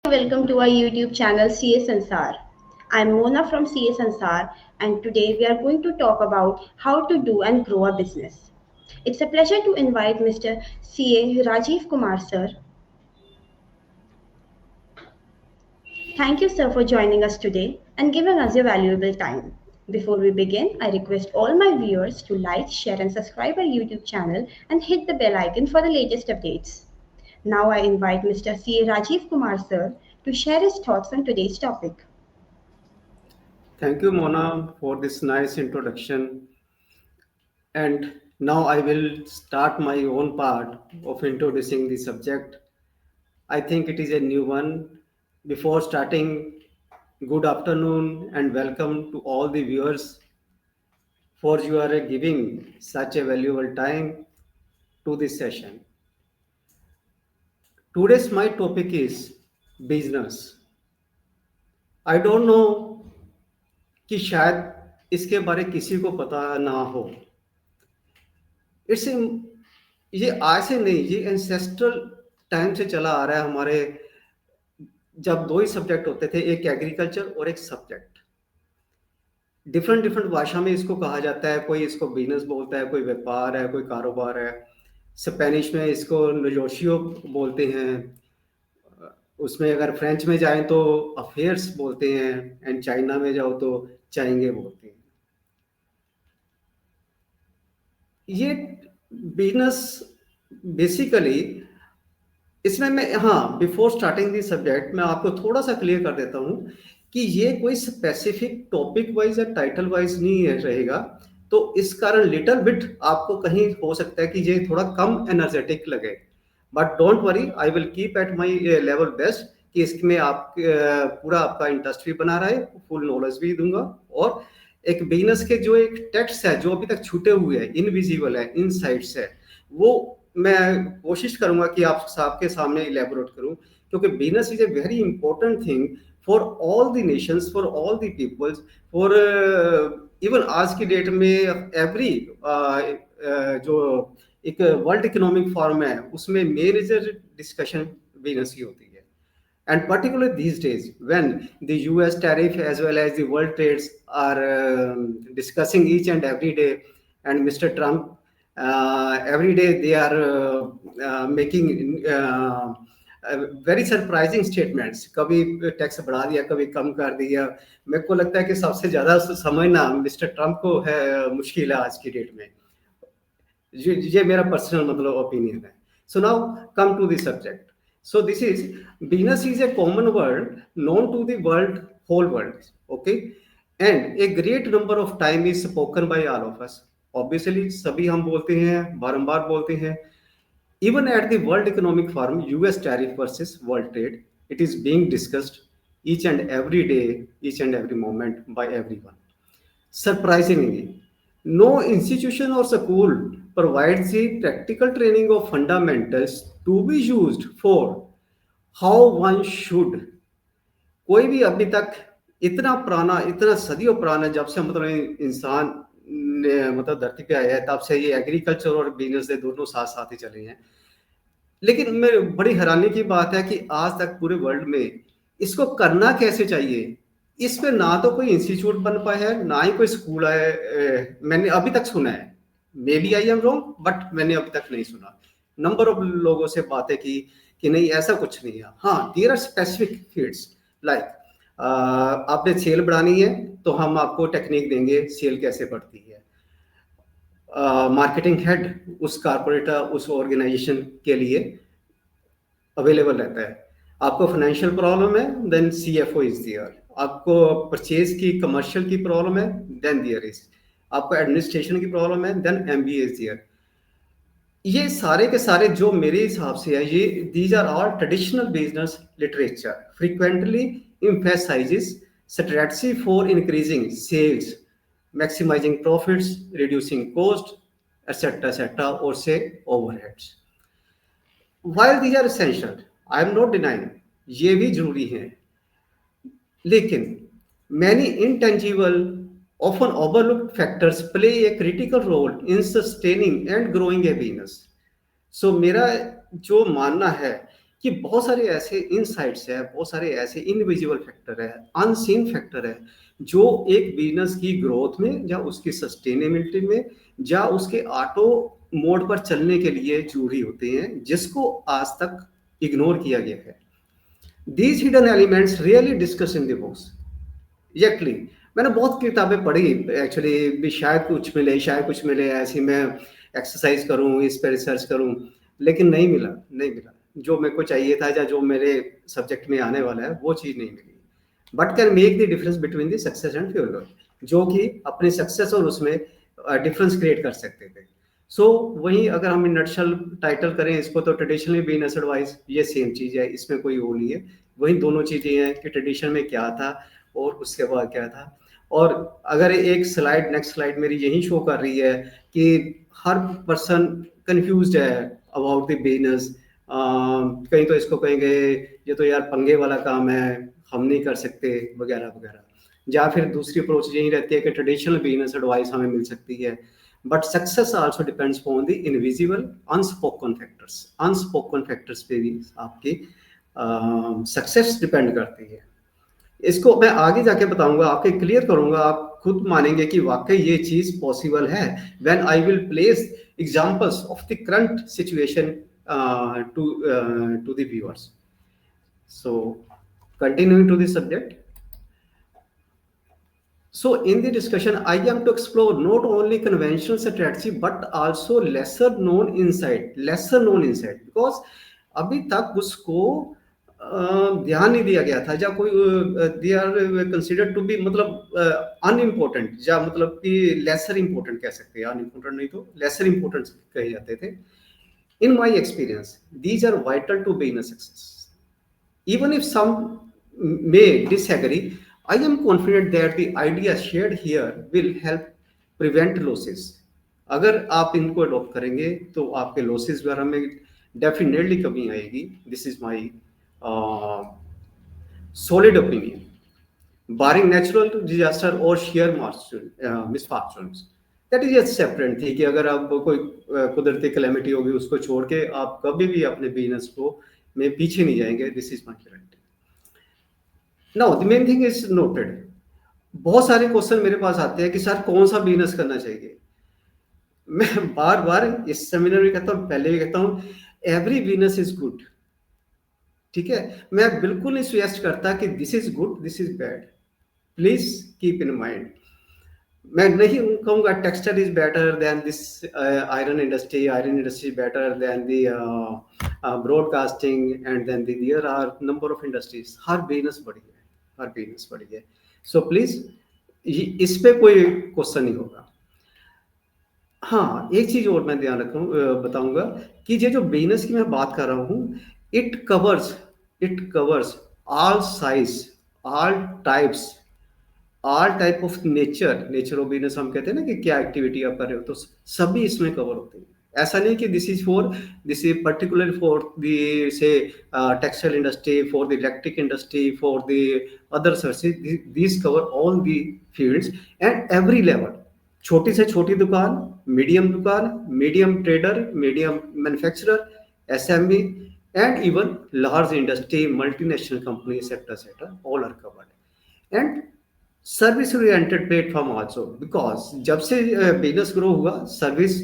Welcome to our YouTube channel CA Sansar. I'm Mona from CA Sansar, and today we are going to talk about how to do and grow a business. It's a pleasure to invite Mr. CA Rajiv Kumar sir. Thank you sir for joining us today and giving us your valuable time. Before we begin, I request all my viewers to like, share and subscribe our YouTube channel and hit the bell icon for the latest updates. Now I invite Mr. CA Rajiv Kumar sir to share his thoughts on today's topic. Thank you, Mona, for this nice introduction. And now I will start my own part of introducing the subject. I think it is a new one. Before starting, good afternoon and welcome to all the viewers for you are giving such a valuable time to this session. Today's my topic is business. I don't know कि शायद इसके बारे किसी को पता ना हो. It's ये आज से नहीं, ये एंसेस्ट्रल टाइम से चला आ रहा है हमारे. जब दो ही सब्जेक्ट होते थे, एक एग्रीकल्चर और एक सब्जेक्ट. डिफरेंट डिफरेंट भाषा में इसको कहा जाता है. कोई इसको बिजनेस बोलता है, कोई व्यापार है, कोई कारोबार है. स्पेनिश में इसको नेगोशियो बोलते हैं. उसमें अगर फ्रेंच में जाएं तो अफेयर्स बोलते हैं, एंड चाइना में जाओ तो चाइंगे बोलते हैं. ये बिजनेस बेसिकली इसमें मैं बिफोर स्टार्टिंग दी सब्जेक्ट मैं आपको थोड़ा सा क्लियर कर देता हूँ कि ये कोई स्पेसिफिक टॉपिक वाइज या टाइटल वाइज नहीं रहेगा. तो इस कारण लिटिल बिट आपको कहीं हो सकता है कि ये थोड़ा कम एनर्जेटिक लगे, but don't worry, I will keep at my level best कि इसमें आप पूरा आपका इंटरेस्ट भी बना रहा है, फुल नॉलेज भी दूंगा. और एक बिजनेस के जो एक टेक्स्ट है जो अभी तक छूटे हुए हैं, इनविजिबल है, इनसाइट्स है, वो मैं कोशिश करूंगा कि आप सबके सामने इलेबोरेट करूं, क्योंकि business is a very important thing for all the nations, for all the peoples, for even आज की डेट में एवरी जो एक वर्ल्ड इकोनॉमिक फोरम है उसमें मेजर डिस्कशन बिजनेस की होती है. And particularly these days, when the US tariff as well as the world trades are discussing each and every day, and Mr. Trump, every day they are making very surprising statements. कभी tax बढ़ा दिया, कभी कम कर दिया. मेरे को लगता है कि सबसे ज़्यादा समझना मिस्टर ट्रम्प को है मुश्किल है आज की डेट में. ये मेरा पर्सनल मतलब ओपिनियन है. So now come to the subject. So this is business is a common word known to the world, whole world, okay, and a great number of time is spoken by all of us. Obviously सभी हम बोलते हैं, बारंबार बोलते हैं. Even at the World Economic Forum, US tariff versus world trade, it is being discussed each and every day, each and every moment by everyone. Surprisingly, no institution or school provides the practical training of fundamentals to be used for how one should. कोई भी अभी तक इतना पुराना, इतना सदियों पुराना, जब से मतलब इंसान मतलब धरती पे आया है, तब से ये एग्रीकल्चर और बिजनेस के दोनों साथ साथ ही चले हैं. लेकिन मैं बड़ी हैरानी की बात है कि आज तक पूरे वर्ल्ड में इसको करना कैसे चाहिए, इस पे ना तो कोई इंस्टीट्यूट बन पाया है, ना ही कोई स्कूल है. मैंने अभी तक सुना है, may be I am wrong, but मैंने अभी तक नहीं सुना. नंबर ऑफ लोगों से बातें की कि नहीं ऐसा कुछ नहीं है. हाँ, there are specific fields like आपने सेल बढ़ानी है तो हम आपको टेक्निक देंगे सेल कैसे बढ़ती है. मार्केटिंग हेड उस कारपोरेट उस ऑर्गेनाइजेशन के लिए अवेलेबल रहता है. आपको फाइनेंशियल प्रॉब्लम है, देन सीएफओ इज देयर. आपको परचेज की कमर्शियल की प्रॉब्लम है, देन देयर इज. आपको एडमिनिस्ट्रेशन की प्रॉब्लम है, देन एमबीए इज देयर. ये सारे के सारे जो मेरे हिसाब से है, ये these are all traditional business literature frequently emphasizes strategy for increasing sales, maximizing profits, reducing cost, etc., or say overheads. While these are essential, I am not denying ये भी जरूरी है, लेकिन many intangible, often overlooked factors play a critical role in sustaining and growing a business. So मेरा जो मानना है कि बहुत सारे ऐसे इनसाइट्स है, बहुत सारे ऐसे इनविजिबल फैक्टर है, अनसीन फैक्टर है, जो एक बिजनेस की ग्रोथ में या उसकी सस्टेनेबिलिटी में या उसके ऑटो मोड पर चलने के लिए जरूरी होते हैं, जिसको आज तक इग्नोर किया गया है। These hidden elements really discuss in the books. Exactly, मैंने बहुत किताबें पढ़ी एक्चुअली, भी शायद कुछ मिले, शायद कुछ मिले, ऐसी मैं एक्सरसाइज करूं, इस पर रिसर्च करूं, लेकिन नहीं मिला, नहीं मिला जो मेरे को चाहिए था या जो मेरे सब्जेक्ट में आने वाला है वो चीज़ नहीं मिली। But can make the difference between the success and failure, जो कि अपने सक्सेस और उसमें डिफरेंस क्रिएट कर सकते थे। सो वही अगर हम नटशल टाइटल करें इसको, तो ट्रेडिशनली बिजनेस एडवाइस ये सेम चीज़ है, इसमें कोई वो नहीं है। वही दोनों चीज़ें हैं कि ट्रेडिशन में क्या था और उसके बाद क्या था। और अगर एक स्लाइड, नेक्स्ट स्लाइड मेरी यही शो कर रही है कि हर पर्सन कंफ्यूज्ड है अबाउट द बिजनेस। कहीं तो इसको कहेंगे ये तो यार पंगे वाला काम है, हम नहीं कर सकते वगैरह वगैरह, या फिर दूसरी अप्रोच यही रहती है कि ट्रेडिशनल बिजनेस एडवाइस हमें मिल सकती है। But success also depends on the invisible unspoken factors. Unspoken factors पे भी आपकी सक्सेस डिपेंड करती है। इसको मैं आगे जाके बताऊंगा, आपके क्लियर करूंगा, आप खुद मानेंगे कि वाकई ये चीज पॉसिबल है when I will place examples of the current situation to the viewers. So continuing to the subject. So in the discussion, I am to explore not only conventional strategy but also lesser known insight, because अभी तक उसको ध्यान नहीं दिया गया था, या कोई they are considered to be, मतलब अनइम्पोर्टेंट, या मतलब कि लेसर इंपॉर्टेंट कह सकते हैं, अनइम्पोर्टेंट नहीं तो लेसर इंपॉर्टेंट कहे जाते थे। In my experience these are vital to business success. Even if some may disagree, I am confident that the ideas shared here will help prevent losses. अगर आप इनको अडॉप्ट करेंगे तो आपके लॉसेस वगैरह में डेफिनेटली कमी आएगी। This is my solid opinion. Barring natural disaster और sheer misfortunes, that is a separate थी कि अगर आप कोई कुदरती कैलेमिटी होगी उसको छोड़ के आप कभी भी अपने बिजनेस को में पीछे नहीं जाएंगे। This is my guarantee. Now the main thing is noted. बहुत सारे क्वेश्चन मेरे पास आते हैं कि सर कौन सा बिजनेस करना चाहिए। मैं बार बार इस सेमिनार में कहता हूँ, पहले भी कहता हूँ, एवरी बिजनेस इज गुड। ठीक है, मैं बिल्कुल नहीं सजेस्ट करता कि this is good this is bad, please keep in mind. मैं नहीं कहूँगा textile is better than this iron industry, iron industry better than the broadcasting and then there are number of industries. हर business बड़ी है, हर business बड़ी है। So please इस पे कोई क्वेश्चन नहीं होगा। हाँ, एक चीज और मैं ध्यान रखूँ बताऊंगा कि ये जो बिजनेस की मैं बात कर रहा हूँ, it covers all size, all types, all type of nature of business. हम कहते हैं ना कि क्या एक्टिविटी आप कर रहे हो, तो सभी इसमें कवर होते हैं। ऐसा नहीं कि this is particular for the से textile industry, for the electric industry, for the other services. This cover all the fields and every level. छोटी से छोटी दुकान, medium trader, medium manufacturer, SME and even large industry, multinational company sector all are covered. And service oriented platform also, because जब से business grow हुआ service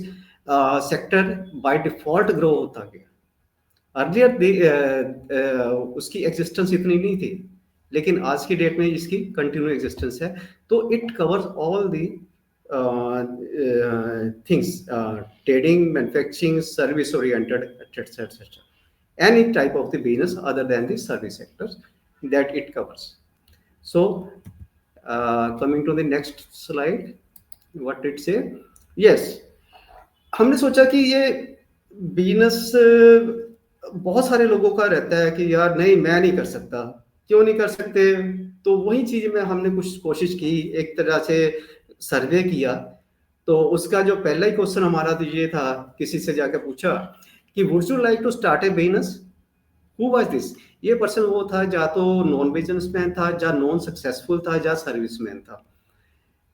sector by default grow होता गया। Earlier उसकी एग्जिस्टेंस इतनी नहीं थी, लेकिन आज की डेट में इसकी कंटिन्यू एग्जिस्टेंस है। तो it covers all the things, trading, manufacturing, service oriented etc. Any type of the business other than the service sectors that it covers. So coming to the next slide, what it say? Yes, हमने सोचा कि ये business बहुत सारे लोगों का रहता है कि यार नहीं मैं नहीं कर सकता। क्यों नहीं कर सकते? तो वही चीज में हमने कुछ कोशिश की, एक तरह से सर्वे किया। तो उसका जो पहला ही क्वेश्चन हमारा तो ये था, किसी से जाकर पूछा कि would you like to start a business, who was this. ये पर्सन वो था, या तो नॉन बिजनेसमैन था, या नॉन सक्सेसफुल था, या सर्विसमैन था।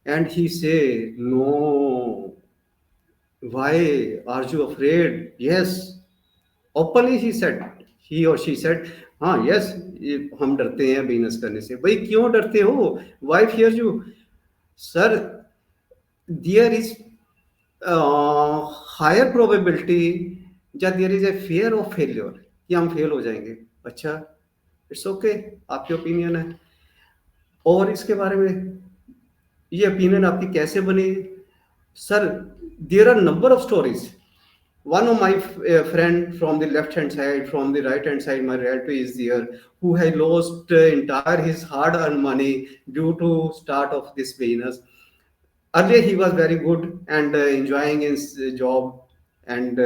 And he say no, why are you afraid? Yes, openly he said he और शी सेड, हाँ यस, हम डरते हैं बिजनेस करने से। भाई क्यों डरते हो, why fear you? Sir, there is higher probability, या there is a fear of failure, कि हम फेल हो जाएंगे। अच्छा, इट्स ओके, आपकी ओपिनियन है। और इसके बारे में ये ओपिनियन आपकी कैसे बनी? Sir, there are number of stories. One of my friend from the left hand side, from the right hand side, my relative is there, who had lost entire his hard earned money due to start of this business. Earlier he was very good and enjoying his job, and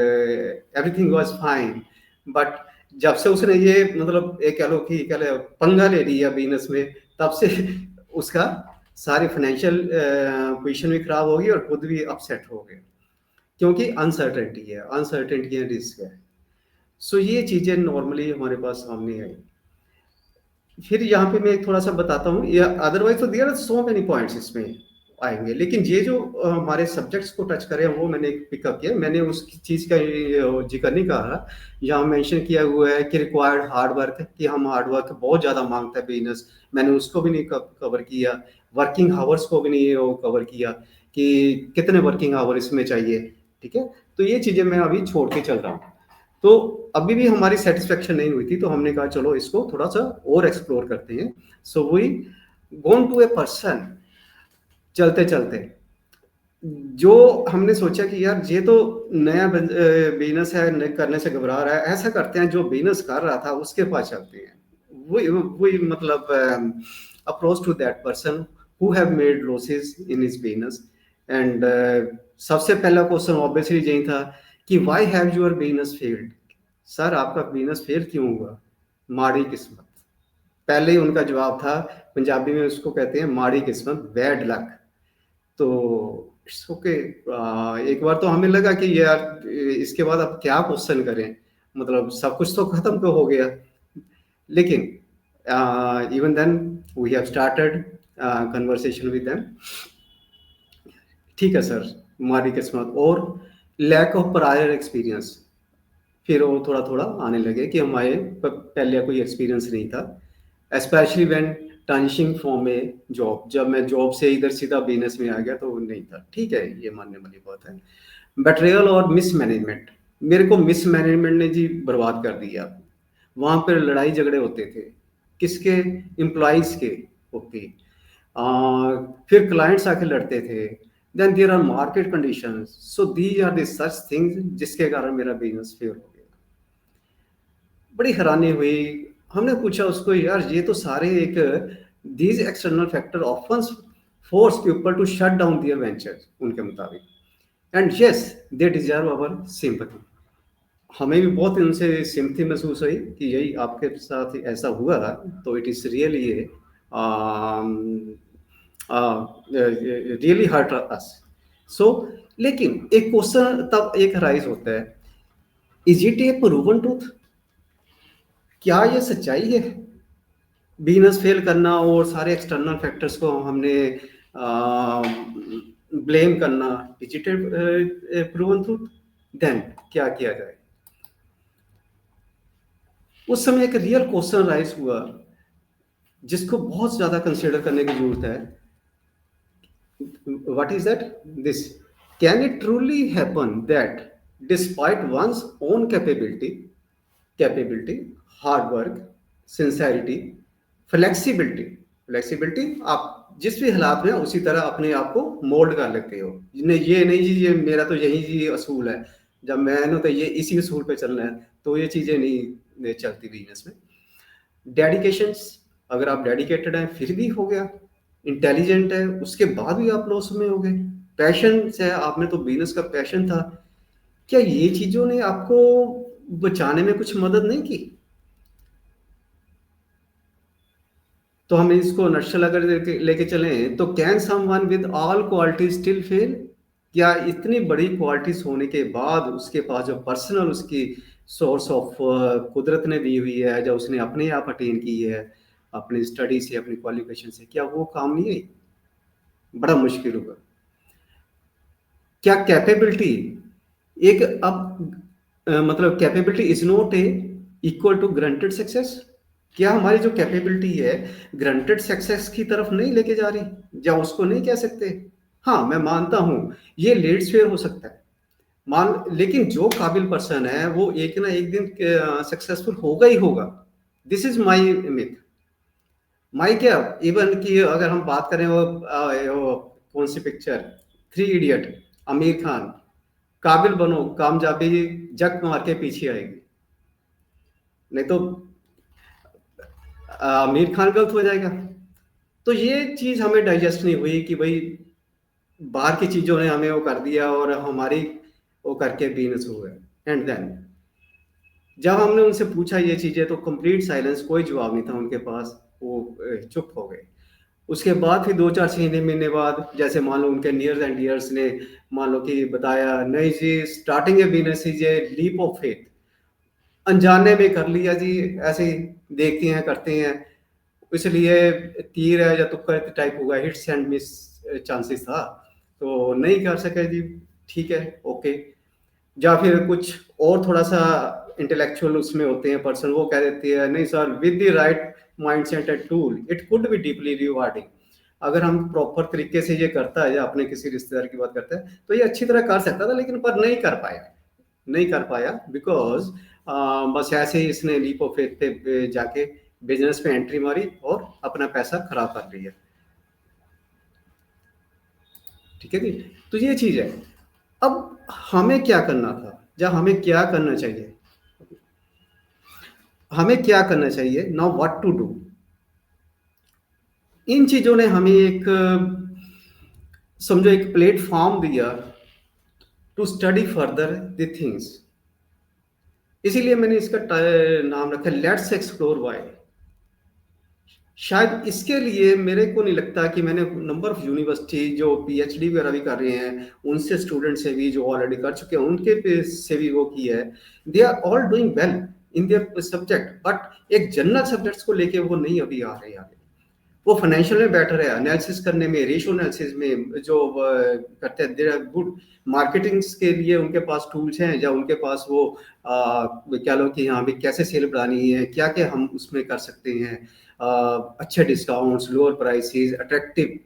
everything was fine, but जब से उसने ये मतलब एक कह लो कि कह लो पंगा ले लिया बिजनेस में, तब से उसका सारी फाइनेंशियल पोजीशन भी खराब हो गई और खुद भी अपसेट हो गए, क्योंकि अनसर्टेनिटी है, अनसर्टेनिटी है, रिस्क है। सो ये चीजें नॉर्मली हमारे पास सामने आई। फिर यहाँ पे मैं थोड़ा सा बताता हूँ, या अदरवाइज तो there are so many points इसमें आएंगे, लेकिन ये जो हमारे सब्जेक्ट्स को टच करें वो मैंने पिकअप किया। मैंने उस चीज का जिक्र नहीं कहा, यहाँ मेंशन किया हुआ है कि रिक्वायर्ड हार्ड वर्क, कि हम हार्ड वर्क बहुत ज्यादा मांगता है बिजनेस, मैंने उसको भी नहीं कवर किया। वर्किंग आवर्स को भी नहीं कवर किया कि कितने वर्किंग आवर इसमें चाहिए, ठीक है। तो ये चीजें मैं अभी छोड़ के चल रहा हूँ। तो अभी भी हमारी सेटिस्फेक्शन नहीं हुई थी, तो हमने कहा चलो इसको थोड़ा सा और एक्सप्लोर करते हैं। So we gone to a person, चलते चलते जो हमने सोचा कि यार ये तो नया बिजनेस है, करने से घबरा रहा है, ऐसा करते हैं जो बिजनेस कर रहा था उसके पास चलते हैं। वही मतलब approach to that person who have made losses in his business. And सबसे पहला क्वेश्चन ऑब्वियसली यही था कि why have your business failed? Sir, आपका बिजनेस फेल क्यों हुआ? माड़ी किस्मत। पहले ही उनका जवाब था, पंजाबी में उसको कहते हैं माड़ी किस्मत, बैड लक। तो इट्स ओके। एक बार तो हमें लगा कि यार इसके बाद अब क्या क्वेश्चन करें, मतलब सब कुछ तो खत्म तो हो गया। लेकिन even then we have started conversation with them. ठीक है सर, माड़ी किस्मत और लैक ऑफ प्रायर एक्सपीरियंस, फिर वो थोड़ा थोड़ा आने लगे कि हमारे पहले कोई एक्सपीरियंस नहीं था, specially when transitioning from A job. जब मैं जॉब से इधर सीधा बिजनेस में आ गया तो नहीं था, ठीक है, ये मानने वाली बात है। बेट्रेयल और मिसमैनेजमेंट, मेरे को मिसमैनेजमेंट ने जी बर्बाद कर दिया। वहां पर लड़ाई झगड़े होते थे, किसके? एम्प्लॉइज के होते, फिर क्लाइंट्स आके लड़ते थे। Then there are market conditions, so these are the such things जिसके कारण मेरा बिजनेस फेल हो गया। बड़ी हैरानी हुई। हमने पूछा उसको, यार ये तो सारे एक these external factor often force people to shut down their ventures, उनके मुताबिक, and yes they deserve our sympathy. हमें भी बहुत उनसे सिंपैथी महसूस हुई कि यही आपके साथ ऐसा हुआ, तो it is really really hurt us. So लेकिन एक क्वेश्चन तब एक राइज होता है, is it a proven truth? क्या ये सच्चाई है? बिजनेस फेल करना और सारे एक्सटर्नल फैक्टर्स को हमने ब्लेम करना, is it a proven truth? Then क्या किया जाए? उस समय एक रियल क्वेश्चन राइज हुआ जिसको बहुत ज्यादा कंसिडर करने की जरूरत है। What is that? This, can it truly happen that despite one's own capability, hard work, sincerity, flexibility, flexibility, आप जिस भी हालात में उसी तरह अपने आप को मोल्ड कर लेते हो। ये नहीं जी ये मेरा तो यही जी असूल है, जब मैंने तो ये इसी असूल पे चलना है, तो ये चीजें नहीं चलती बिजनेस में। डेडिकेशन, अगर आप डेडिकेटेड हैं फिर भी हो गया, इंटेलिजेंट है उसके बाद भी आप लॉस में हो गए, पैशन से आप में तो बिजनेस का पैशन था, क्या ये चीजों ने आपको बचाने में कुछ मदद नहीं की? तो हम इसको नक्शल अगर लेके चलें तो can someone with all qualities still fail? क्या इतनी बड़ी क्वालिटीज होने के बाद उसके पास जो पर्सनल उसकी सोर्स ऑफ कुदरत ने दी हुई है, जो उसने अपने आप अटेन की है अपनी स्टडी से, अपनी क्वालिफिकेशन से, क्या वो काम नहीं आई? बड़ा मुश्किल होगा। क्या कैपेबिलिटी एक अब मतलब capability is not a equal to granted success? क्या हमारी जो कैपेबिलिटी है ग्रंटेड सक्सेस की तरफ नहीं लेके जा रही? या उसको नहीं कह सकते? हाँ, मैं मानता हूं ये लेट स्वेयर हो सकता है, मान, लेकिन जो काबिल पर्सन है वो एक ना एक दिन सक्सेसफुल होगा ही होगा। This is my myth. My क्या, इवन कि अगर हम बात करें वो कौन सी picture, three idiot, Aamir Khan, काबिल बनो कामयाबी जग मार के पीछे आएगी, नहीं तो आमिर खान गलत हो जाएगा। तो ये चीज हमें डाइजेस्ट नहीं हुई कि भाई बाहर की चीजों ने हमें वो कर दिया और हमारी वो करके बिजनेस हो गया। एंड देन जब हमने उनसे पूछा ये चीजें तो कंप्लीट साइलेंस, कोई जवाब नहीं था उनके पास, वो चुप हो गए। उसके बाद फिर 2-4 महीने बाद जैसे मान लो उनके नियर्स एंड डियर्स ने मान लो कि बताया, नहीं जी starting a business is a leap of faith, अनजाने में कर लिया जी, ऐसे ही देखते हैं करते हैं, इसलिए तीर है या तुक्का टाइप हुआ, हिट्स एंड मिस चांसेस था, तो नहीं कर सके जी, ठीक है ओके। या फिर कुछ और थोड़ा सा इंटेलेक्चुअल उसमें होते हैं पर्सन, वो कह देते हैं नहीं sir with the right mindset and tool it could be deeply rewarding. अगर हम प्रॉपर तरीके से ये करता है या अपने किसी रिश्तेदार की बात करता है तो ये अच्छी तरह कर सकता था, लेकिन पर नहीं कर पाया, नहीं कर पाया बिकॉज बस ऐसे ही इसने लीप ऑफ फेथ पे जाके बिजनेस पे एंट्री मारी और अपना पैसा खराब कर लिया। ठीक है जी, तो ये चीज है। अब हमें क्या करना था या हमें क्या करना चाहिए, हमें क्या करना चाहिए, नाउ व्हाट टू डू। इन चीजों ने हमें एक समझो एक प्लेटफॉर्म दिया to study further the things. इसीलिए मैंने इसका नाम रखा लेट्स एक्सप्लोर व्हाई। शायद इसके लिए मेरे को नहीं लगता कि मैंने नंबर ऑफ यूनिवर्सिटी जो पीएचडी वगैरह भी कर रहे हैं उनसे, स्टूडेंट से भी जो ऑलरेडी कर चुके हैं उनके पे से भी वो किया है, they are all doing well in their subject, but एक जनरल सब्जेक्ट्स को लेके वो नहीं अभी आ रहे आगे। वो फाइनेंशियल में बेटर है, एनालिसिस करने में, रेशियो एनालिसिस में जो करते हैं, देयर आर गुड। मार्केटिंग के लिए उनके पास टूल्स हैं, या उनके पास वो क्या लो कि हाँ भी कैसे सेल बढ़ानी है, क्या क्या हम उसमें कर सकते हैं, अच्छे discounts, lower prices, attractive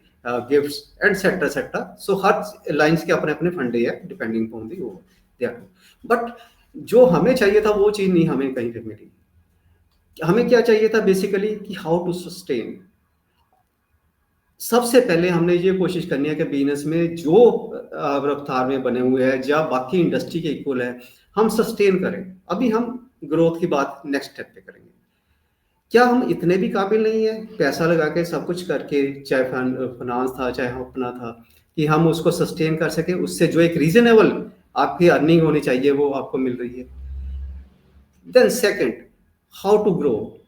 gifts et cetera cetera. So हर लाइंस के अपने अपने फंडे है डिपेंडिंग ऑन दी वो, बट जो हमें चाहिए था वो चीज नहीं हमें कहीं पे मिली। हमें क्या चाहिए था बेसिकली कि हाउ टू सस्टेन। सबसे पहले हमने ये कोशिश करनी है कि बिजनेस में जो रफ्तार में बने हुए हैं या बाकी इंडस्ट्री के इक्वल है हम सस्टेन करें। अभी हम ग्रोथ की बात नेक्स्ट स्टेप पे करेंगे। क्या हम इतने भी काबिल नहीं है पैसा लगा के सब कुछ करके, चाहे फाइनेंस था चाहे अपना था, कि हम उसको सस्टेन कर सके, उससे जो एक रीजनेबल आपकी अर्निंग होनी चाहिए वो आपको मिल रही है। Then second, how to grow.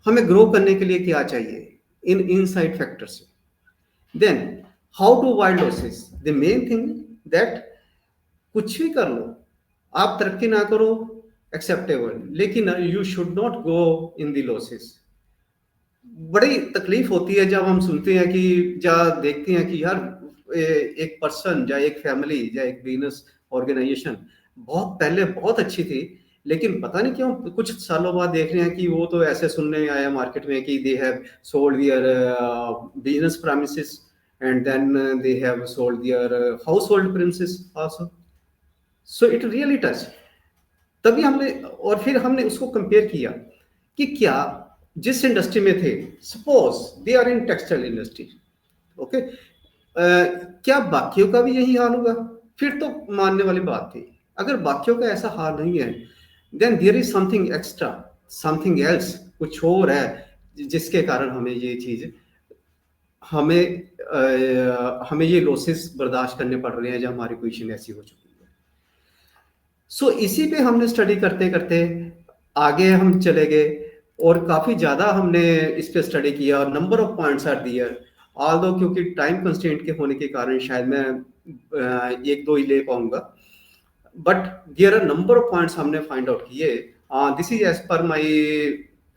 हमें ग्रो करने के लिए क्या चाहिए इन inside factors. Then how to avoid losses. The main thing that कुछ भी कर लो, आप तरक्की ना करो एक्सेप्टेबल, लेकिन you should not go in the losses. बड़ी तकलीफ होती है जब हम सुनते हैं कि या देखते हैं कि यार एक पर्सन या एक फैमिली या एक बिजनेस ऑर्गेनाइजेशन बहुत पहले बहुत अच्छी थी, लेकिन पता नहीं क्यों कुछ सालों बाद देख रहे हैं कि वो तो ऐसे सुनने में आया मार्केट में कि they have sold their business premises and then they have sold their household premises also. So it really touch. तभी हमने और फिर हमने उसको कंपेयर किया कि क्या जिस इंडस्ट्री में थे, suppose they are in textile industry, okay, क्या बाकियों का भी यही हाल होगा? फिर तो मानने वाली बात थी। अगर बाकियों का ऐसा हाल नहीं है then there is something extra, something else, कुछ और है जिसके कारण हमें ये चीज, हमें ये लॉसेस बर्दाश्त करने पड़ रहे हैं जब हमारी पोजीशन ऐसी हो चुकी है। सो इसी पे हमने स्टडी करते करते आगे हम चले गए और काफी ज्यादा हमने इस पे स्टडी किया और number of points are there. Although क्योंकि टाइम कंस्ट्रेंट के होने के कारण शायद मैं एक दो ही ले पाऊंगा, but there are number of points हमने फाइंड आउट किए। This is as per my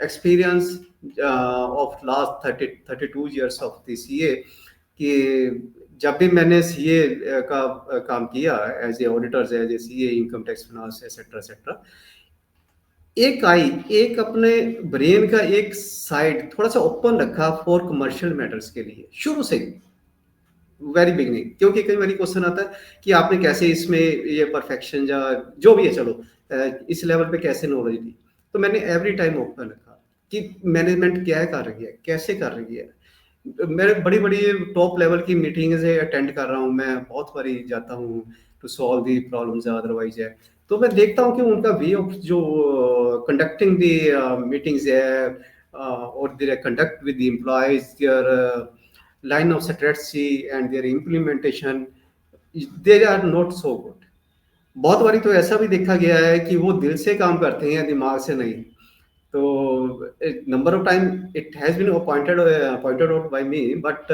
experience of last 32 years of the CA, कि जब भी मैंने सीए का काम किया as a auditor, as a CA, income tax, finance, etcetera etcetera, एक अपने ब्रेन का एक साइड थोड़ा सा ओपन रखा फॉर कमर्शियल मैटर्स के लिए शुरू से, वेरी बिगनिंग। क्योंकि कई बार क्वेश्चन आता है कि आपने कैसे इसमें ये परफेक्शन या जो भी है, चलो इस लेवल पे कैसे नॉलेज ली। तो मैंने एवरी टाइम ओपन रखा कि मैनेजमेंट क्या कर रही है, कैसे कर रही है। मैं बड़ी बड़ी टॉप लेवल की मीटिंग्स अटेंड कर रहा हूँ, मैं बहुत बारी जाता हूँ to solve the problems otherwise है। तो मैं देखता हूँ कि उनका वे ऑफ जो कंडक्टिंग दी मीटिंग्स है और their conduct with the employees, their line of strategy and their implementation, they are not so good। बहुत बारी तो ऐसा भी देखा गया है कि वो दिल से काम करते हैं, दिमाग से नहीं। तो number of time it has been pointed out by me, but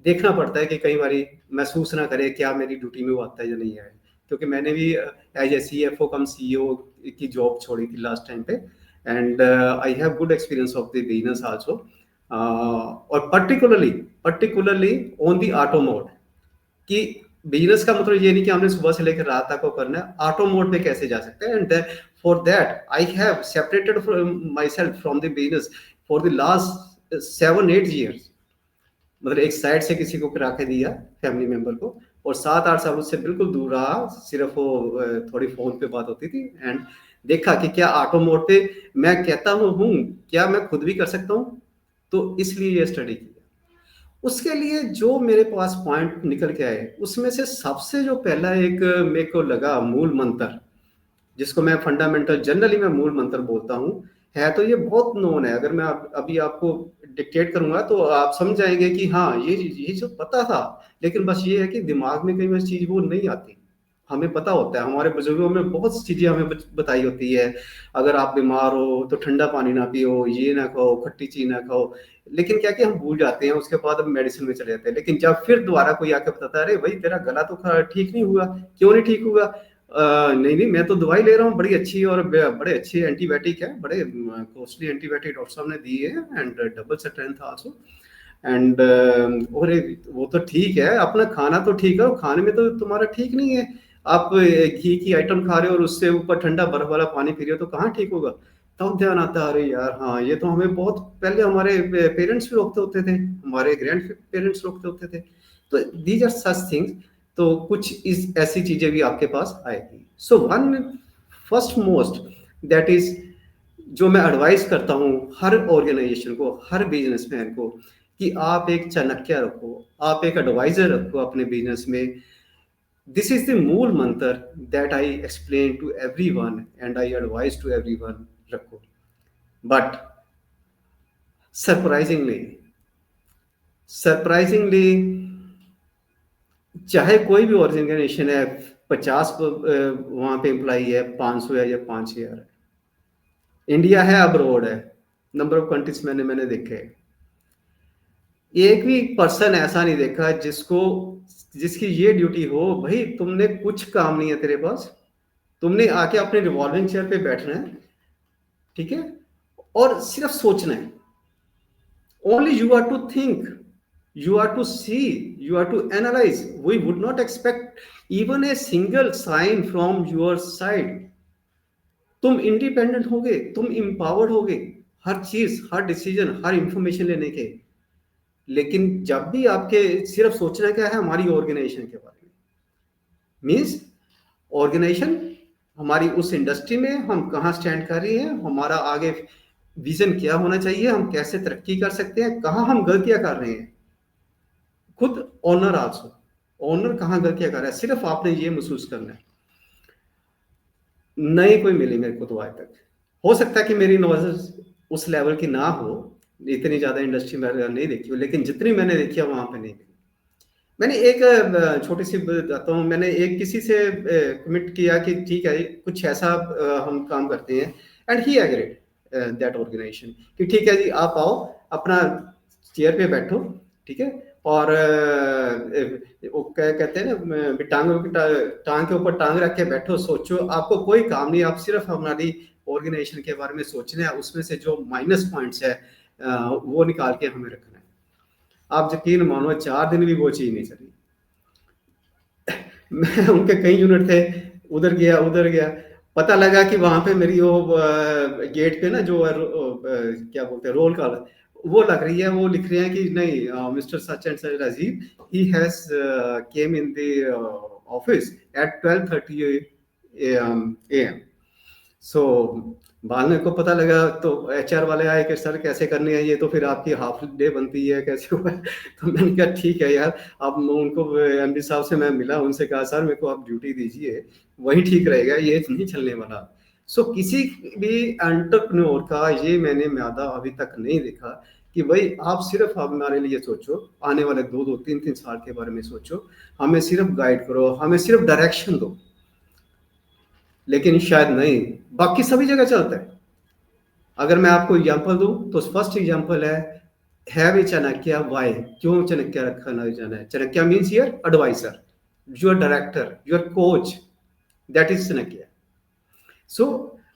देखना पड़ता है कि कई बारी महसूस ना करे क्या मेरी ड्यूटी में वो आता है या नहीं है। क्योंकि मैंने भी as a CFO cum CEO की जॉब छोड़ी थी लास्ट टाइम पे, and I have good experience of the business also, और particularly on the auto mode. कि बिजनेस का मतलब ये नहीं कि हमने सुबह से लेकर रात तक को करना है, ऑटो मोड पे कैसे जा सकते हैं। And for that I have separated my self from the business for the last 7-8 years। मतलब एक साइड से किसी को करा के दिया, फैमिली मेंबर को, और 7-8 साल उससे बिल्कुल दूर रहा, सिर्फ वो थोड़ी फोन पे बात होती थी। एंड देखा कि क्या ऑटो मोड पे मैं कहता हूँ क्या मैं खुद भी कर सकता हूँ। तो इसलिए ये स्टडी की। उसके लिए जो मेरे पास पॉइंट निकल के आए, उसमें से सबसे जो पहला एक मेरे को लगा मूल मंत्र, जिसको मैं फंडामेंटल जनरली मैं मूल मंत्र बोलता हूँ, है तो ये बहुत नोन है। अगर मैं अभी आपको डिक्टेट करूंगा तो आप समझ जाएंगे कि हाँ ये जो पता था, लेकिन बस ये है कि दिमाग में कई बार चीज वो नहीं आती। हमें पता होता है, हमारे बुजुर्गों में बहुत सी चीजें हमें बताई होती है। अगर आप बीमार हो तो ठंडा पानी ना पियो, ये ना खाओ, खट्टी चीज ना खाओ। लेकिन क्या कि हम भूल जाते हैं, उसके बाद हम मेडिसिन में चले जाते हैं। लेकिन जब फिर दोबारा कोई आके बताता है, अरे भाई तेरा गला तो ठीक नहीं हुआ, क्यों नहीं ठीक हुआ? नहीं नहीं, मैं तो दवाई ले रहा हूँ बड़ी अच्छी, और बड़े अच्छे एंटीबायोटिक है, बड़े कॉस्टली एंटीबायोटिक डॉक्टर साहब ने दी है, and double strength also. And और वो तो ठीक है, अपना खाना तो ठीक है, खाने में तो तुम्हारा ठीक नहीं है। आप घी की आइटम खा रहे हो और उससे ऊपर ठंडा बर्फ वाला पानी पी रहे हो, तो कहाँ ठीक होगा? तब ध्यान आता है, अरे यार हाँ, ये तो हमें बहुत पहले हमारे पेरेंट्स भी रोकते होते थे, हमारे ग्रैंड पेरेंट्स रोकते होते थे। तो दीज आर सच थिंग्स। तो कुछ इस ऐसी चीजें भी आपके पास आएगी। So one first most that is, जो मैं एडवाइस करता हूँ हर ऑर्गेनाइजेशन को, हर बिजनेसमैन को, कि आप एक चाणक्य रखो, आप एक एडवाइजर रखो अपने बिजनेस में। दिस इज द मूल मंत्र that I explain to everyone and I advise to everyone, रखो। बट सरप्राइजिंगली सरप्राइजिंगली चाहे कोई भी ऑर्गेनाइजेशन है, 50 वहां पे एम्प्लॉई है, 500 है या 5,000 है, इंडिया है अब्रोड है, नंबर ऑफ कंट्रीज मैंने देखे, एक भी पर्सन ऐसा नहीं देखा जिसकी ये ड्यूटी हो, भाई तुमने कुछ काम नहीं है तेरे पास, तुमने आके अपने रिवॉल्विंग चेयर पे बैठना है, ठीक है, और सिर्फ सोचना है। Only you are to think, you are to see, you are to analyze। we would not expect even a single sign from your side। तुम इंडिपेंडेंट होगे, तुम एम्पावर्ड होगे, हर चीज, हर डिसीजन, हर इंफॉर्मेशन लेने के। लेकिन जब भी आपके सिर्फ सोचना क्या है, हमारी ऑर्गेनाइजेशन के बारे में, मीन्स ऑर्गेनाइजेशन हमारी उस इंडस्ट्री में हम कहाँ स्टैंड कर रही है, हमारा आगे विजन क्या होना चाहिए, हम कैसे तरक्की कर सकते हैं, कहाँ हम गलतियां कर रहे हैं। खुद ओनर आल्सो, ओनर कहाँ गलतियां कर रहा है, सिर्फ आपने ये महसूस करना है। नहीं कोई मिली मेरे को तो आज तक। हो सकता है कि मेरी नॉलेज उस लेवल की ना हो, इतनी ज्यादा इंडस्ट्री में नहीं देखी हो, लेकिन जितनी मैंने देखी है वहां पे नहीं मिली। मैंने एक छोटी सी बताता हूँ, मैंने एक किसी से कमिट किया कि ठीक है कुछ ऐसा हम काम करते हैं, and he agreed that organisation कि ठीक है जी, आप आओ, अपना चेयर पे बैठो, ठीक है, और वो क्या कहते हैं ना, टांग के ऊपर टांग रख के बैठो, सोचो, आपको कोई काम नहीं, आप सिर्फ हमारी ऑर्गेनाइजेशन के बारे में सोचने हैं, उसमें से जो माइनस पॉइंट्स है वो निकाल के हमें रखना है। आप यकीन मानो 4 दिन भी वो चीज नहीं चली। मैं उनके कई यूनिट थे, उधर गया पता लगा कि वहां पे मेरी वो गेट पे ना जो क्या बोलते हैं रोल कॉल, वो लग रही है, वो लिख रहे हैं कि नहीं mister such and such Rajiv he has came in the office at 12:30 AM। So बाद में को पता लगा तो एचआर वाले आए कि सर कैसे करनी है ये, तो फिर आपकी हाफ डे बनती है, कैसे हुआ है? तो मैंने कहा ठीक है यार। अब उनको एमडी साहब से मैं मिला, उनसे कहा सर मेरे को आप ड्यूटी दीजिए, वही ठीक रहेगा, ये नहीं चलने वाला। सो किसी भी एंटरप्रेन्योर का ये मैंने म्यादा अभी तक नहीं देखा कि भाई आप सिर्फ हमारे लिए सोचो, आने वाले 2-2 3-3 साल के बारे में सोचो, हमें सिर्फ गाइड करो, हमें सिर्फ डायरेक्शन दो। लेकिन शायद नहीं, बाकी सभी जगह चलता है। अगर मैं आपको एग्जांपल दूं तो फर्स्ट एग्जांपल है भी चाणक्य। वाई, क्यों चाणक्य रखा ना जाना है? Chanakya means your advisor, your director, your coach, that is Chanakya. So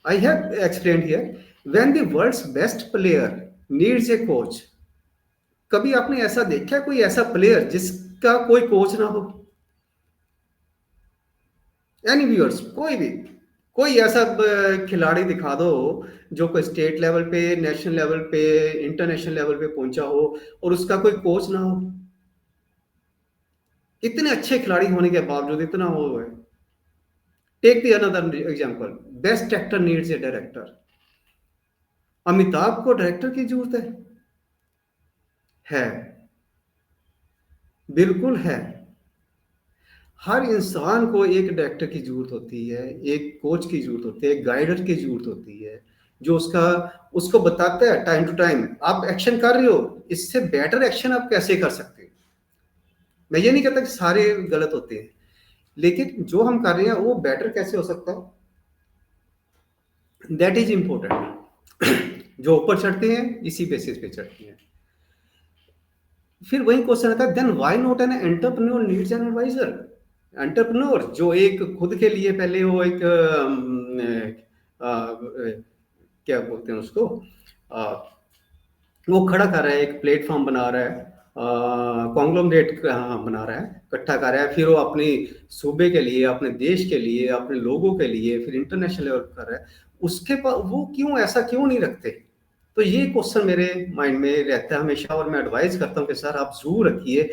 I have explained here when the world's best player needs a coach. कभी आपने ऐसा देखा कोई ऐसा प्लेयर जिसका कोई कोच ना हो? एनी व्यूअर्स, कोई ऐसा खिलाड़ी दिखा दो जो कोई स्टेट लेवल पे, नेशनल लेवल पे, इंटरनेशनल लेवल पे पहुंचा हो और उसका कोई कोच ना हो। इतने अच्छे खिलाड़ी होने के बावजूद इतना हो है। Take the another example, best actor needs a director. Amitabh को डायरेक्टर की जरूरत है, बिल्कुल है। हर इंसान को एक डायरेक्टर की जरूरत होती है, एक कोच की जरूरत होती है, एक गाइडर की जरूरत होती है, जो उसको बताता है टाइम टू टाइम आप एक्शन कर रहे हो, इससे बेटर एक्शन आप कैसे कर सकते हैं। मैं ये नहीं कहता कि सारे गलत होते हैं, लेकिन जो हम कर रहे हैं वो बेटर कैसे हो सकता है, दैट इज इंपॉर्टेंट। जो ऊपर चढ़ते हैं इसी बेसिस पे चढ़ते हैं। फिर वही क्वेश्चन आता है, then why not an entrepreneur needs an advisor. Entrepreneur जो एक खुद के लिए पहले वो एक क्या बोलते हैं उसको, वो खड़ा कर रहा है, एक प्लेटफॉर्म बना रहा है, कॉन्ग्लोमरेट बना रहा है, इकट्ठा कर रहा है, फिर वो अपनी सूबे के लिए, अपने देश के लिए, अपने लोगों के लिए, फिर इंटरनेशनल लेवल कर रहा है। उसके पास वो क्यों ऐसा क्यों नहीं रखते? तो ये क्वेश्चन मेरे माइंड में रहता है हमेशा, और मैं एडवाइस करता हूँ कि सर आप जरूर रखिए,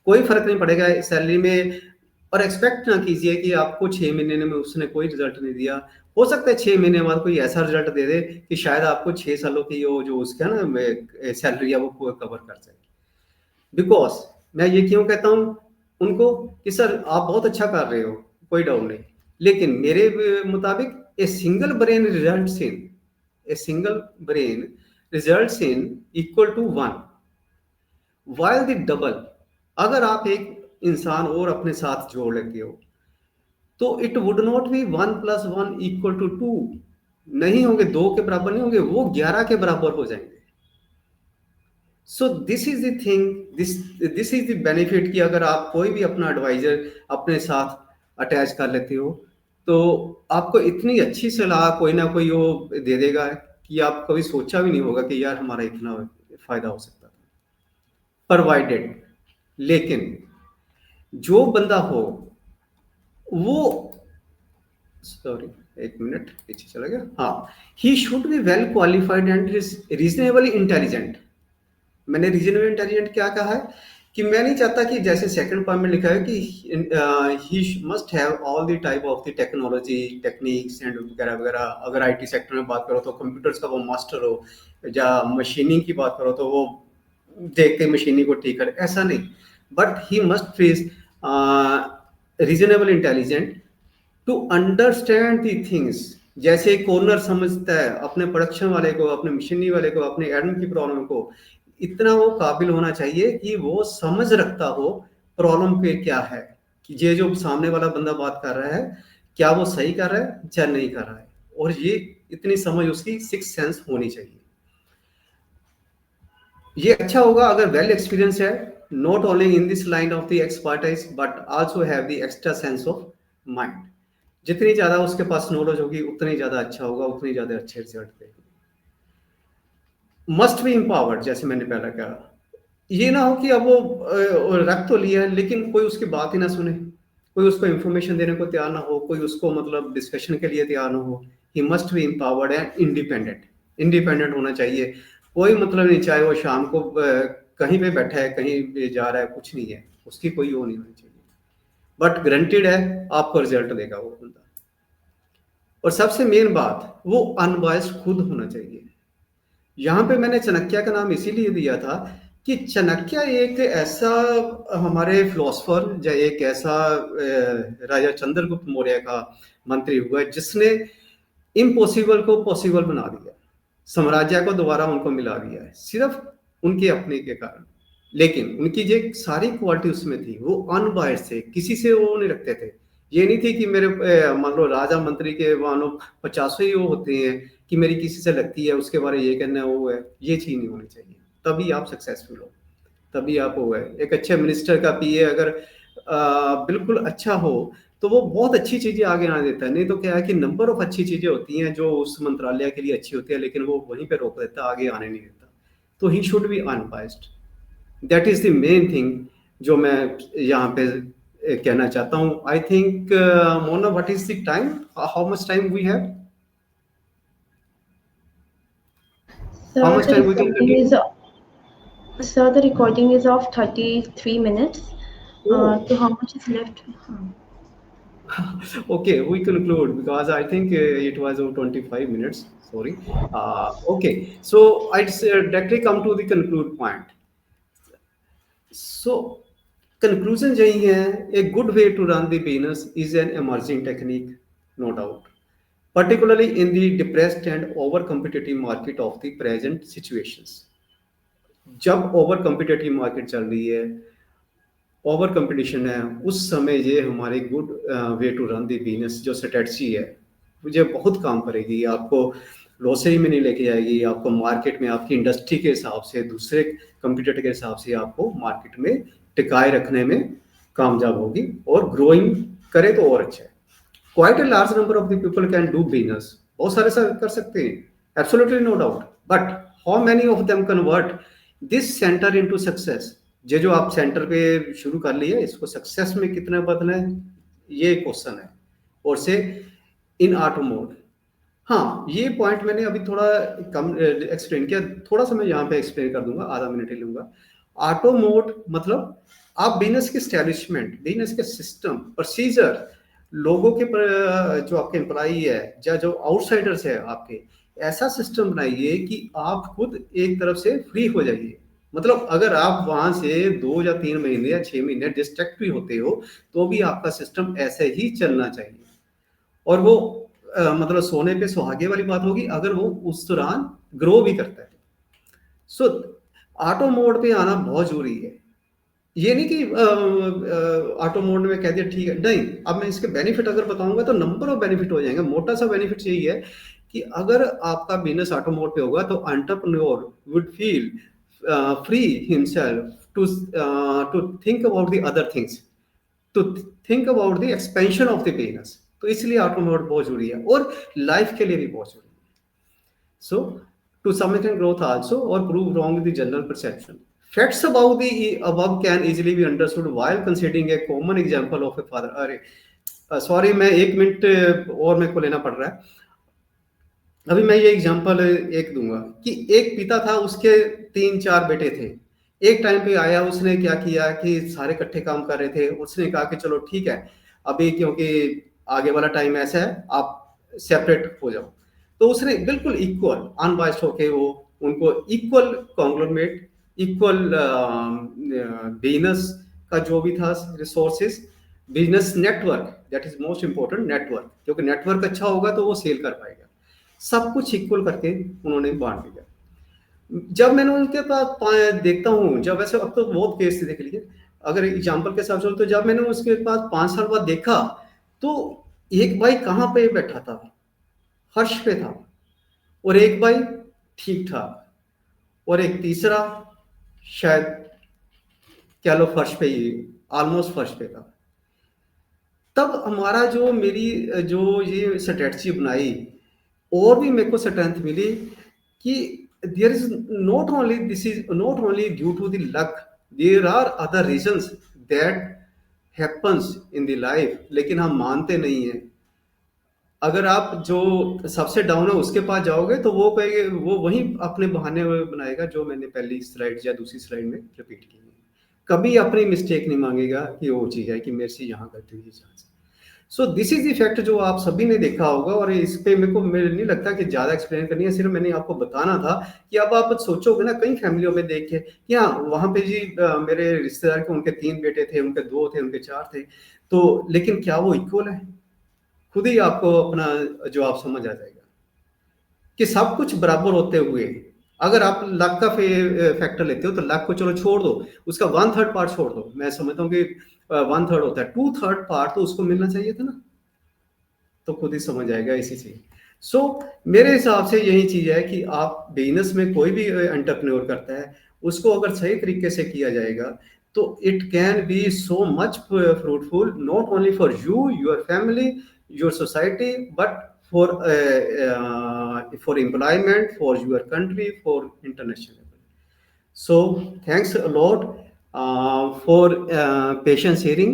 कोई फर्क नहीं पड़ेगा सैलरी में। और एक्सपेक्ट ना कीजिए कि आपको 6 महीने में उसने कोई रिजल्ट नहीं दिया, हो सकता है 6 महीने बाद कोई ऐसा रिजल्ट दे दे कि शायद आपको 6 सालों की वो जो उसका ना सैलरी है वो कवर कर सके। बिकॉज मैं ये क्यों कहता हूँ उनको कि सर आप बहुत अच्छा कर रहे हो, कोई डाउट नहीं, लेकिन मेरे मुताबिक a single brain results in equal to 1 while the double. अगर आप एक इंसान और अपने साथ जोड़ लेते हो तो इट वुड नॉट बी 1+1 = 2, नहीं होंगे, 2 के बराबर नहीं होंगे, वो 11 के बराबर हो जाएंगे। So this is the thing, this is the benefit कि अगर आप कोई भी अपना एडवाइजर अपने साथ अटैच कर लेते हो तो आपको इतनी अच्छी सलाह कोई ना कोई वो दे देगा कि आप कभी सोचा भी नहीं होगा कि यार हमारा इतना फायदा हो सकता था, प्रोवाइडेड। लेकिन जो बंदा हो वो, सॉरी एक मिनट पीछे चला गया, हाँ, ही should be well qualified and reasonably intelligent. मैंने रीजनेबल इंटेलिजेंट क्या कहा है कि मैं नहीं चाहता कि जैसे सेकंड पॉइंट में लिखा है कि he must have all the type of the technology techniques and वगैरह वगैरह। अगर आईटी सेक्टर में बात करो तो कंप्यूटर्स का वो मास्टर हो, या मशीनिंग की बात करो तो वो देख के मशीनिंग को ठीक करे, ऐसा नहीं। But he must is reasonable intelligent to understand the things. जैसे कॉर्नर समझता है अपने प्रोडक्शन वाले को, अपने मशीनरी वाले को, अपने एडम की प्रॉब्लम को, इतना वो काबिल होना चाहिए कि वो समझ रखता हो प्रॉब्लम पे क्या है, कि ये जो सामने वाला बंदा बात कर रहा है क्या वो सही कर रहा है या नहीं कर रहा है, और ये इतनी समझ उसकी सिक्स सेंस होनी चाहिए। ये अच्छा होगा अगर वेल एक्सपीरियंस है, not only in this line of the expertise but also have the extra sense of mind. जितनी ज्यादा उसके पास नॉलेज होगी उतनी ज्यादा अच्छा होगा, उतनी ज्यादा अच्छे रिजल्ट देगा। मस्ट बी एम्पावर्ड, जैसे मैंने पहले कहा, ये ना हो कि अब वो रख तो लिया है लेकिन कोई उसकी बात ही ना सुने, कोई उसको इंफॉर्मेशन देने को तैयार ना हो, कोई उसको मतलब डिस्कशन के लिए तैयार ना हो। He must be empowered and independent, independent होना चाहिए। कोई मतलब नहीं, चाहे वो शाम को कहीं पे बैठा है, कहीं पे जा रहा है, कुछ नहीं है, उसकी कोई वो नहीं होनी चाहिए। बट ग्रंटेड है, आपको रिजल्ट देगा वो बंदा। और सबसे मेन बात, वो अनबायस्ड खुद होना चाहिए। यहाँ पे मैंने चाणक्य का नाम इसीलिए दिया था कि चाणक्य एक ऐसा हमारे फिलोसफर, या एक ऐसा राजा चंद्रगुप्त मौर्य का मंत्री हुआ जिसने इम्पॉसिबल को पॉसिबल बना दिया, साम्राज्य को दोबारा उनको मिला दिया है, सिर्फ उनके अपने के कारण। लेकिन उनकी जो सारी क्वालिटी उसमें थी, वो अनबायस्ड थे, किसी से वो नहीं रखते थे। ये नहीं थी कि मेरे मान लो राजा मंत्री के मान लो 50 ही वो होते हैं कि मेरी किसी से लगती है, उसके बारे में ये कहना है, वो है, ये चीज नहीं होनी चाहिए। तभी आप सक्सेसफुल हो, तभी आप वो है। एक अच्छे मिनिस्टर का पीए अगर बिल्कुल अच्छा हो, तो वो बहुत अच्छी चीजें आगे आने देता है। नहीं तो क्या है कि नंबर ऑफ अच्छी चीजें होती हैं जो उस मंत्रालय के लिए अच्छी होती है, लेकिन वो वहीं पे रोक देता है, आगे आने नहीं देता। तो he should be unbiased, that is the main thing जो मैं यहाँ पे कहना चाहता हूँ। I think Mona, what is the time, how much time we have, how Sir, much time we can continue? the recording is of 33 minutes. So how much is left? Okay, we conclude because I think it was over 25 minutes. Sorry. Okay, so I'd directly come to the conclude point. So, conclusion यही है, a good way to run the business is an emerging technique, no doubt, particularly in the depressed and over competitive market of the present situations. जब over competitive market चल रही है, over competition है, उस समय ये हमारी good way to run the business जो स्ट्रेटजी है, मुझे बहुत काम करेगी। आपको लॉसेज में नहीं लेके जाएगी, आपको मार्केट में आपकी इंडस्ट्री के हिसाब से, दूसरे कंपटीटर के हिसाब से आपको मार्केट में टिकाए रखने में कामयाब होगी, और ग्रोइंग करे तो और अच्छा है। Quite a large number of the people can do business, बहुत सारे सर कर सकते हैं, absolutely no doubt, but how many of them convert this centre into success? ये जो आप सेंटर पे शुरू कर लिया, इसको सक्सेस में कितना बदलना है, ये क्वेश्चन है। और से इन ऑटो मोड, हाँ ये पॉइंट मैंने अभी थोड़ा कम एक्सप्लेन किया, थोड़ा सा मैं यहाँ पे एक्सप्लेन कर दूंगा, आधा मिनट ही लूंगा। ऑटो मोड मतलब आप बिजनेस के स्टैब्लिशमेंट, बिजनेस के सिस्टम, प्रोसीजर, लोगों के जो आपके एम्प्लॉई है या जो आउटसाइडर्स है आपके, ऐसा सिस्टम बनाइए कि आप खुद एक तरफ से फ्री हो जाइए। मतलब अगर आप वहां से 2 या 3 महीने या 6 महीने डिस्ट्रैक्ट भी होते हो, तो भी आपका सिस्टम ऐसे ही चलना चाहिए। और वो मतलब सोने पे सुहागे वाली बात होगी अगर वो उस दौरान ग्रो भी करता है। सो ऑटो मोड पे आना बहुत जरूरी है। ये नहीं कि ऑटो मोड में कह दिया ठीक है, नहीं। अब मैं इसके बेनिफिट अगर बताऊंगा तो नंबर ऑफ बेनिफिट हो जाएंगे। मोटा सा बेनिफिट यही है कि अगर आपका बिजनेस ऑटो मोड पे होगा तो entrepreneur would feel free himself to think about the other things, to think about the expansion of the business. तो इसलिए ऑटो मोड बहुत जरूरी है, और लाइफ के लिए भी बहुत जरूरी है। So, to some extent, growth also, or prove wrong the general perception. Facts about the above can easily be understood while considering a common example of a father. अरे सॉरी, मैं 1 मिनट और मेरे को लेना पड़ रहा है। अभी मैं ये एग्जांपल एक दूंगा कि एक पिता था, उसके 3-4 बेटे थे। एक टाइम पे आया, उसने क्या किया कि सारे इकट्ठे काम कर रहे थे, उसने कहा कि चलो ठीक है, अभी क्योंकि आगे वाला टाइम ऐसा है, आप सेपरेट हो जाओ। तो उसने बिल्कुल इक्वल अनबाइस्ड होके वो उनको इक्वल कॉन्ग्लोमेरेट, इक्वल बिजनेस का जो भी था resources, business network, that is most important network, क्योंकि नेटवर्क अच्छा होगा तो वो सेल कर पाएगा। सब कुछ इक्वल करके उन्होंने बांट दिया। जब मैंने उनके पास देखता हूँ, जब वैसे अब तो बहुत केस देख लीजिए, अगर एग्जाम्पल के हिसाब से, तो जब मैंने उसके पास 5 साल बाद देखा, तो एक भाई कहाँ पे बैठा था, फर्श पे था, और एक भाई ठीक ठाक, और एक तीसरा शायद कह लो फर्श पे ही, ऑलमोस्ट फर्श पे था। तब हमारा जो मेरी जो ये स्ट्रेटजी बनाई, और भी मेरे को स्ट्रेंथ मिली कि there is not only, this is not only due to the luck, there are other reasons that happens in the life, लेकिन हम मानते नहीं हैं। अगर आप जो सबसे डाउन है उसके पास जाओगे तो वो कहेगा, वो वही अपने बहाने बनाएगा जो मैंने पहली स्लाइड या दूसरी स्लाइड में रिपीट की है। कभी अपनी मिस्टेक नहीं मांगेगा कि वो चीज़ है कि मेरे से यहाँ गलती हुई जहाँ से। सो दिस इज इफेक्ट जो आप सभी ने देखा होगा, और इस पे मेरे नहीं लगता कि ज़्यादा एक्सप्लेन करनी है, सिर्फ मैंने आपको बताना था कि अब आप सोचोगे ना कई फैमिलियों में देख के कि हाँ वहाँ पे जी मेरे रिश्तेदार के उनके 3 बेटे थे, उनके 2 थे, उनके 4 थे, तो लेकिन क्या वो इक्वल है? खुद ही आपको अपना जवाब समझ आ जाएगा कि सब कुछ बराबर होते हुए, अगर आप लक का फैक्टर लेते हो तो लक को चलो छोड़ दो, उसका 1/3 पार्ट छोड़ दो, मैं समझता हूँ कि 1/3 होता है, 2/3 पार्ट तो उसको मिलना चाहिए था ना, तो खुद ही समझ आएगा इसी से। सो मेरे हिसाब से यही चीज है कि आप बिजनेस में कोई भी एंटरप्रेन्योर करता है, उसको अगर सही तरीके से किया जाएगा तो it can be so much fruitful, not only for you, your family, your society, but for employment, for your country, for international level. So thanks a lot for patience hearing.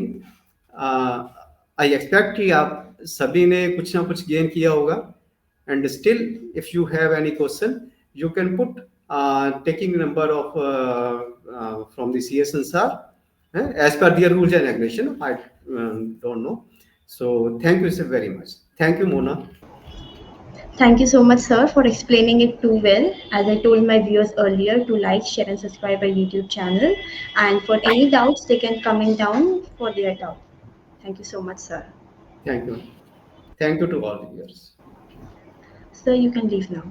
I expect कि आप सभी ने कुछ ना कुछ gain किया होगा, and still if you have any question you can put taking number of from the CS and SAR as per their rules and regulation. I don't know. So thank you so very much. Thank you, Mona. Thank you so much, sir, for explaining it too well. As I told my viewers earlier, to like, share, and subscribe our YouTube channel. And for any doubts, they can comment down for their doubt. Thank you so much, sir. Thank you. Thank you to all the viewers. Sir, you can leave now.